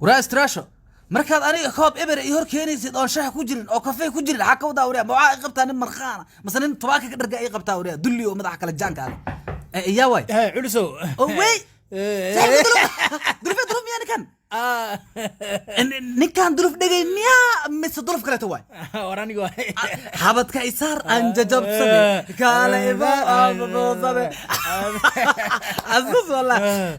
وراء استراشو markaad aniga koob eber iyo hor keenaysid oo shaah ku jirin oo kafee ku jirin xaq ka wada wariya ma waxa qabtaa nin marxaana masalan tobaaka ka dharga ay qabtaa wariya dulli oo madax kala jaanka ah iya way culuso oo way dulf yani kan ninkan dulf dhagay miya mise dulf kale to way waranigo habadka isaar aan jajabsaday kala iba aboosabe azus wala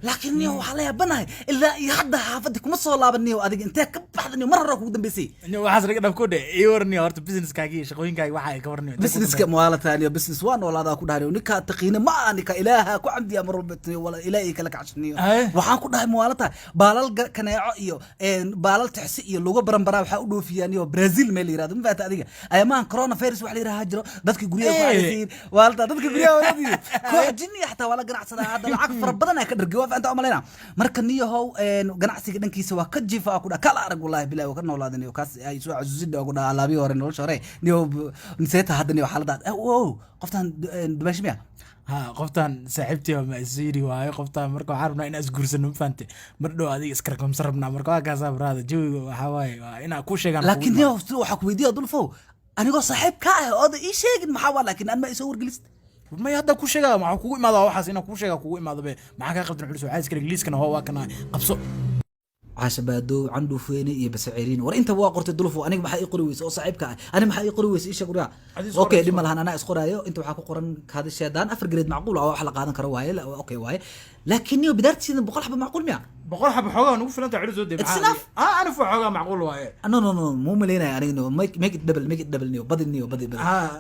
laakiin niyo waxa la yaabanahay ilaa iyo hadda xaafadii kuma soo laabaniyo adiga intee ka baxdaniyo mar hore ugu dambeysay niyo waxa sariga dhabko de iyo warniyo horta business kaagi shaqooyinkaaga waxa ay ka warniyo business ka maalataaniyo business waan walaada ku dhaariyo ninka taqiina ma anika ilaaha ku camdiya mar walba wala ilaahay kala kacshniyo waxaan ku dhahay maalata baalal kaneeco iyo baalal taxsi iyo lagu baranbaraa waxa u dhoofiyaan iyo Brazil meel yiraahdo ma faata adiga ayamaan corona virus wax la yiraahdo jiro dadka guriyaha ku hayeen waalta dadka guriyaha wadii koox jinni xataa wala ganacsada hadda lacag far badan ay ka dhargay waa faanta umaleena marka niyahow ganacsiga dhankiisa waa ka jifa ku dha kala arag wallahi bilaa ka noolaadan iyo kaas ay soo casuusida ugu dhaa alaabi hore nolosha hore niyo niseeta hadda niyo xaalada qoftan dubashmiya qoftan saaxiibtii ma isiri waayo qoftan marka waxaan rabnaa in isguursano faante mar dhow adiga iska rakamsan rabnaa marka waa kaasa brada jawiga waxa waaye inaa ku sheegan laakiin niyo waxa ku weydiiyo dulfo anigoo saaxiib ka ah oo ii sheegin maxaa waa laakiin aan ma isoo wargelist ma hadda ku sheega ma kugu imaado waxaas inaa ku sheega kugu imaado be maxaa ka qabtan culus waxa iska ingiliiskana waa kana qabso عشبادو عنده فيني يبسعيرين ور انت waa qortay dulfo aniga waxa ii qori weysay oo saaxiibka ah aniga waxa ii qori weysay isha guriga okay dhima lahan ana isqoraayo inta waxa ku qoran kaadi sheedaan afar grade macquul ah wax la qaadan karo waaye okay waaye laakiin iyo bidartiina boqol xaba macquul miya boqol xaba xoogaa nagu filanta culuso de ana fu xoogaa macquul waaye no muu maleynay aniga no make it double niyo badi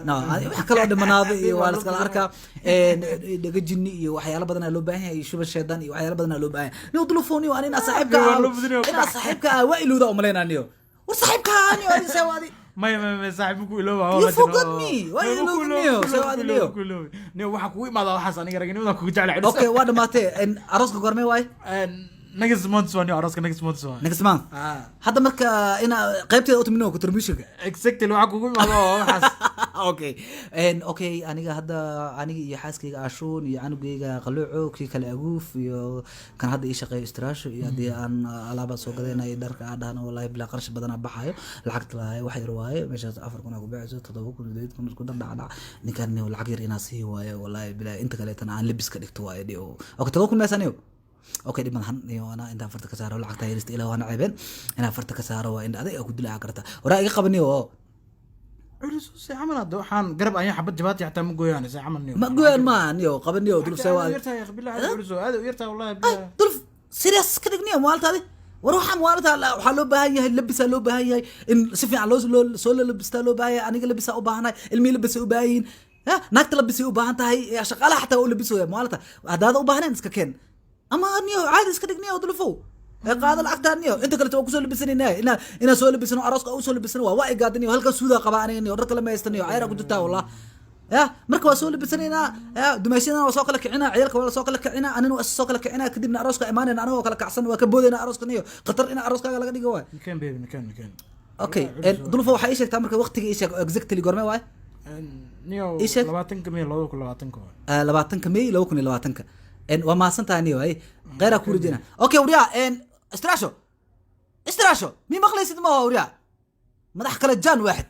no wax kala dhimanaado iyo waa la kala arkaa dhaga jinni iyo waxyaalo badan loo baahan yahay shuba sheedaan iyo waxyaalo badan loo baahan niyo dulfo niyo anina saaxiibka ina saaxiibka waa ilowda u maleynaniyo war saaxiibka aniyo adi sawaadi ما صاحبك ilooba you forgot me why you look me sawaadi niyo waxa kugu imaado waxaas aniga ragnimada kugu jecel okay waa dhamaatay arooska gormay waay next month soo arooska next month soo next month hadda marka ina qaybteeda autumn ku termishinka exactly waxa kugu imaado waxaas okay aniga hadda aniga iyo xaaskayga ashuun iyo anugayga qaluuco kii kale aguuf iyo kan hadda ii shaqeeyo istiraasho iyo hadii aan alaaba soo gadeenay dharka aadana wallahi bila qarash badan baxayo lacagta lahaay wax yar waaye meeshaas 4,000 ku bixayso 7,000 ku dhacda ninkan lacag yar inaa sii waaye wallahi bila inta kale tan aan labis ka dhigto waaye dhiyo okay 7,000 meesaniyo okay dhiman han iyo ana inta farta ka saaro lacagta yarista ilaa wana ceebeen ina farta ka saaro waa in adiga ku dilaa karta waraa iga qabaniyo culuso si amal hada waxaan garab ayaan xabad jabaati xataa ma gooyaan si amal niyo ma gooyaan ma niyo qabaniyo dulf sawa yartaa ya billahi culuso aad u yartaa wallahi billahi dulf serious ka dhigniyo maaltaadi war waxaan maalta waxa loo baahan yahay labisa loo baahan yahay in si fiican loo soo labista loo baahan aniga labisa u baahanahay ilmi labisa u baahin naagta labisa u baahan tahay shaqaalaha xataa u labiso maalta hadaad u baahaneen iska keen ama niyo caadi iska dhigniyo dulfo qaada lacagtaaniyo inta kale oo ku soo labisanayna ina soo labisano arooska oo soo labisano waa igaadaniyo halka suuda qabaanayna dharka la meestaniyo ayra ku jirtaa wallah marka waa soo labisanayna dumaashadana waa soo kala kicina ciyalka waa soo kala kicina anina waa soo kala kicina kadibna arooska imaanayna anagoo kala kacsan waa ka boodayna arooskaniyo qatar ina arooskaaga laga dhigo waa kan baby kan okay dulfo waxa ay sheegtaa marka waqtiga ay sheeg exactly gormay waay niyo 20 May 2020 May 2020 waa maasantaa niyo ay qeyra ku ridina okay wariya استراشو مين مخلص ما هو وريا مدح كلا جان واحد